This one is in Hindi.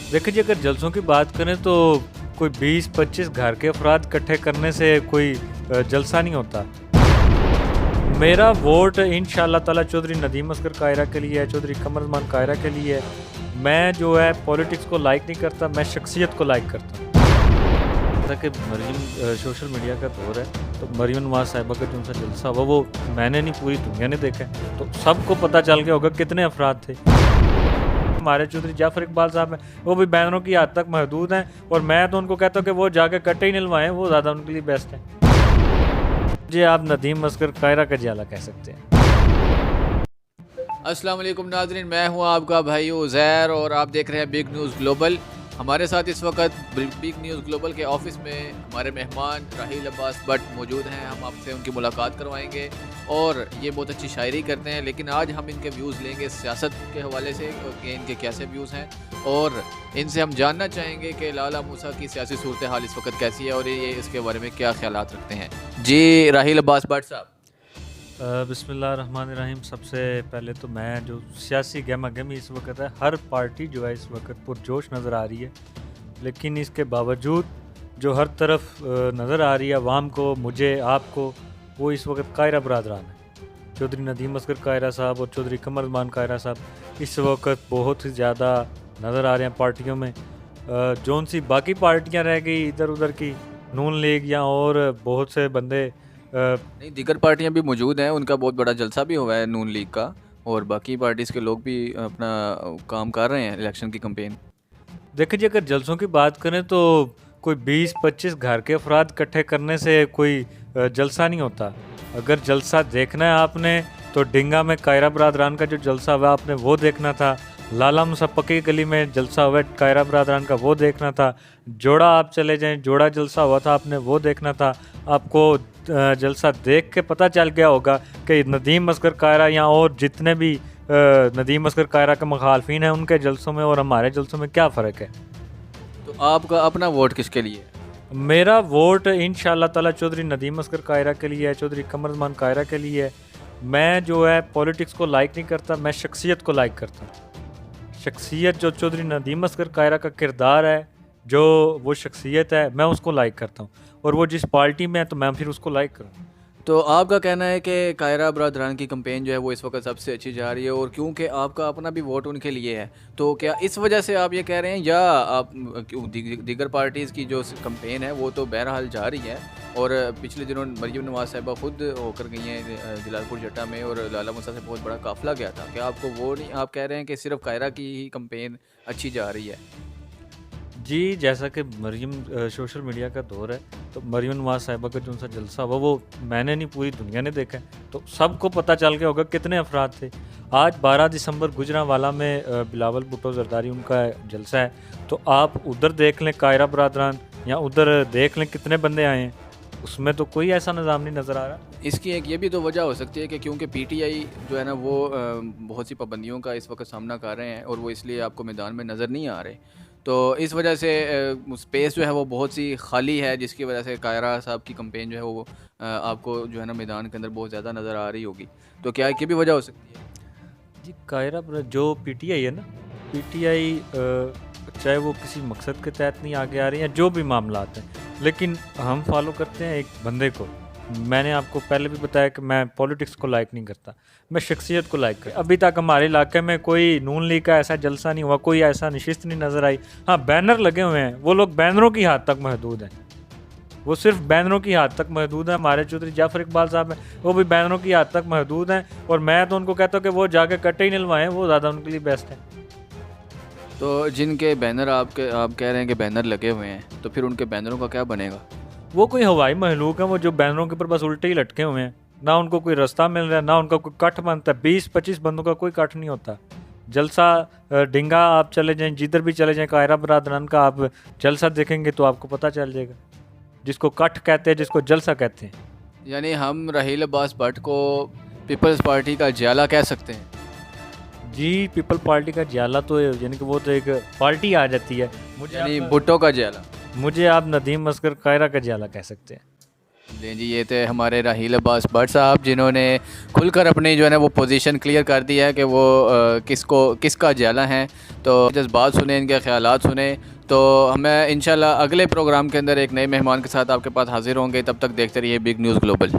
देखिए जी, अगर जलसों की बात करें तो कोई 20-25 घर के अफराद इकट्ठे करने से कोई जलसा नहीं होता। मेरा वोट इंशाअल्लाह ताला चौधरी नदीम असगर कायरा के लिए है, चौधरी कमरुज़्ज़मान कायरा के लिए है। मैं जो है पॉलिटिक्स को लाइक नहीं करता, मैं शख्सियत को लाइक करता हूँ। जैसा कि मरीम सोशल मीडिया का दौर है, तो मरीम नवाज़ साहिबा का जो उनका जलसा हुआ वो मैंने नहीं, पूरी दुनिया ने देखा है। तो सबको पता चल गया होगा कितने अफराद थे। हमारे चौधरी जाफ़र इकबाल साहब हैं, वो भी बैनरों की हद तक महदूद हैं, और मैं तो उनको कहता हूँ कि वो जाके कट्टे ही निलवाएं, वो ज़्यादा उनके लिए बेस्ट है। जी, आप नदीम असगर कायरा का जियाला कह सकते हैं। अस्सलाम वालेकुम नाज़रीन, मैं हूं आपका भाई उज़ैर और आप देख रहे हैं बिग न्यूज़ ग्लोबल। हमारे साथ इस वक्त बिग न्यूज़ ग्लोबल के ऑफिस में हमारे मेहमान राहील अब्बास भट्ट मौजूद हैं। हम आपसे उनकी मुलाकात करवाएंगे और ये बहुत अच्छी शायरी करते हैं, लेकिन आज हम इनके व्यूज़ लेंगे सियासत के हवाले से कि इनके कैसे व्यूज़ हैं, और इनसे हम जानना चाहेंगे कि लाला मूसा की सियासी सूरत हाल इस वक्त कैसी है और ये इसके बारे में क्या ख्यालात रखते हैं। जी राहील अब्बास भट्ट साहब। बिस्मिल्लाहिर्रहमानिर्रहीम। सबसे पहले तो मैं जो सियासी गहमा गहमी इस वक्त है, हर पार्टी जो है इस वक्त पुरजोश नज़र आ रही है, लेकिन इसके बावजूद जो हर तरफ नज़र आ रही है आवाम को, मुझे, आपको, वो इस वक्त कायरा बरादरान है। चौधरी नदीम असगर कायरा साहब और चौधरी कमरुज़्ज़मान कायरा साहब इस वक्त बहुत ही ज़्यादा नज़र आ रहे हैं पार्टियों में। जौन सी बाकी पार्टियाँ रह गई इधर उधर की, नून लीग या और बहुत से बंदे नहीं, दीगर पार्टियां भी मौजूद हैं, उनका बहुत बड़ा जलसा भी हुआ है नून लीग का, और बाकी पार्टीज़ के लोग भी अपना काम कर रहे हैं इलेक्शन की कंपेन। देखिए जी, अगर जलसों की बात करें तो कोई 20-25 घर के अफराद इकट्ठे करने से कोई जलसा नहीं होता। अगर जलसा देखना है आपने तो डिंगा में कायरा बरादरान का जो जलसा हुआ आपने वो देखना था। लाला मुसप्पकी गली में जलसा हुआ कायरा बरादरान का वो देखना था। जोड़ा आप चले जाएं, जोड़ा जलसा हुआ था आपने वो देखना था। आपको जलसा देख के पता चल गया होगा कि नदीम असगर कायरा या और जितने भी नदीम असगर कायरा के मुखालफिन हैं उनके जलसों में और हमारे जलसों में क्या फ़र्क है। तो आपका अपना वोट किसके लिए है? मेरा वोट इंशाअल्लाह ताला चौधरी नदीम असगर कायरा के लिए है, चौधरी कमरुज़्ज़मान कायरा के लिए है। मैं जो है पॉलिटिक्स को लाइक नहीं करता, मैं शख्सियत को लाइक करता हूँ। शख्सियत जो चौधरी नदीम असगर कायरा का किरदार है, जो वो शख्सियत है, मैं उसको लाइक करता हूँ, और वो जिस पार्टी में है तो मैं फिर उसको लाइक करूँ। तो आपका कहना है कि कायरा बरादरान की कंपेन जो है वो इस वक्त सबसे अच्छी जा रही है, और क्योंकि आपका अपना भी वोट उनके लिए है, तो क्या इस वजह से आप ये कह रहे हैं, या आप दीगर पार्टीज़ की जो कंपेन है वो तो बहरहाल जा रही है, और पिछले दिनों मरीम नवाज़ साहिबा खुद होकर गई हैं जलालपुर जट्टा में, और लाला मूसा से बहुत बड़ा काफिला गया था। क्या आपको वो नहीं, आप कह रहे हैं कि सिर्फ कायरा की ही कंपेन अच्छी जा रही है? जी, जैसा कि मरीम सोशल मीडिया का दौर है, तो मरीम नवाज़ साहिबा का जो उनका जलसा हुआ वो मैंने नहीं, पूरी दुनिया ने देखा है। तो सबको पता चल गया होगा कितने अफराद थे। आज 12 दिसंबर गुजरांवाला में बिलावल भुट्टो जरदारी उनका जलसा है, तो आप उधर देख लें कायरा बरादरान, या उधर देख लें कितने बंदे आए हैं, उसमें तो कोई ऐसा निज़ाम नहीं नज़र आ रहा। इसकी एक ये भी तो वजह हो सकती है कि क्योंकि पीटीआई जो है ना वो बहुत सी पाबंदियों का इस वक्त सामना कर रहे हैं, और वो इसलिए आपको मैदान में नज़र नहीं आ रहे। तो इस वजह से स्पेस जो है वो बहुत सी खाली है, जिसकी वजह से कायरा साहब की कंपेन जो है वो आपको जो है ना मैदान के अंदर बहुत ज़्यादा नज़र आ रही होगी। तो क्या ये भी वजह हो सकती है? जी, जो पीटीआई है ना, पीटीआई चाहे वो किसी मकसद के तहत नहीं आगे आ रही है, जो भी मामलात हैं, लेकिन हम फॉलो करते हैं एक बंदे को। मैंने आपको पहले भी बताया कि मैं पॉलिटिक्स को लाइक नहीं करता, मैं शख्सियत को लाइक करता। अभी तक हमारे इलाके में कोई नून लीग का ऐसा जलसा नहीं हुआ, कोई ऐसा नशिस्त नहीं नज़र आई। हाँ, बैनर लगे हुए हैं, वो लोग बैनरों की हद तक महदूद हैं, वो सिर्फ बैनरों की हद तक महदूद है। हमारे चौधरी जाफ़र इकबाल साहब हैं, वो भी बैनरों की हद तक महदूद हैं, और मैं तो उनको कहता हूँ कि वो जाके कट्टे ही निलवाएं, वो ज़्यादा उनके लिए बेस्ट है। तो जिनके बैनर आप कह रहे हैं कि बैनर लगे हुए हैं, तो फिर उनके बैनरों का क्या बनेगा? वो कोई हवाई महलूक है, वो जो बैनरों के ऊपर बस उल्टे ही लटके हुए हैं, ना उनको कोई रास्ता मिल रहा है, ना उनका कोई कट बनता है। 20-25 बंदों का कोई कट नहीं होता। जलसा डिंगा आप चले जाएं, जिधर भी चले जाएं, कायरा बरादरान का आप जलसा देखेंगे तो आपको पता चल जाएगा, जिसको कट कहते हैं, जिसको जलसा कहते हैं। यानी हम राहील अब्बास भट्ट को पीपल्स पार्टी का जियाला कह सकते हैं? जी, पीपल पार्टी का जियाला तो यानी कि वो तो एक पार्टी आ जाती है। यानी भुट्टो का जियाला? मुझे आप नदीम असगर कायरा का जियाला कह सकते हैं। जी जी, ये थे हमारे राहील अब्बास भट्ट साहब, जिन्होंने खुलकर अपनी जो है ना वो पोजीशन क्लियर कर दी है कि वो किसका जला है। तो जज्बात सुने, इनके ख्यालात सुने। तो हमें इंशाल्लाह अगले प्रोग्राम के अंदर एक नए मेहमान के साथ आपके पास हाजिर होंगे। तब तक देखते रहिए बिग न्यूज़ ग्लोबल।